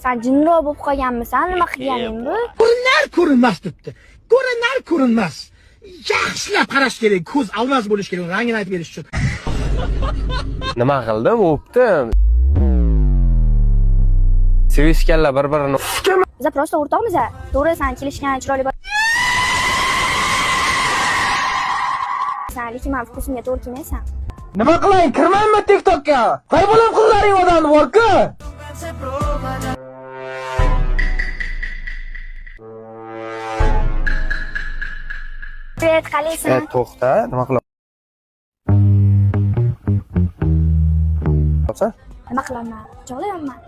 Sen jinroq bo'lib qolganmisan? Nima qilganing bu? Ko'rinar ko'rinmas debdi. Ko'rinar ko'rinmas. Yaxshilab qarash kerak, ko'z almas bo'lish kerak, rangini aytib berish uchun. Nima qildim? O'pdim. Sevishganlar bir-birini. Biz просто o'rtoqmiz. To'g'ri, sen kelishgan chiroyli lekin men vkusimga to'g'ri kelmaysan. Nima qilayin? Kirmayman TikTokka. Qay bo'lam qizlaring odamni bor-ku. Привет, qalaysan? To'xta, nima qilasan? Nima qilaman? Jog'layapman.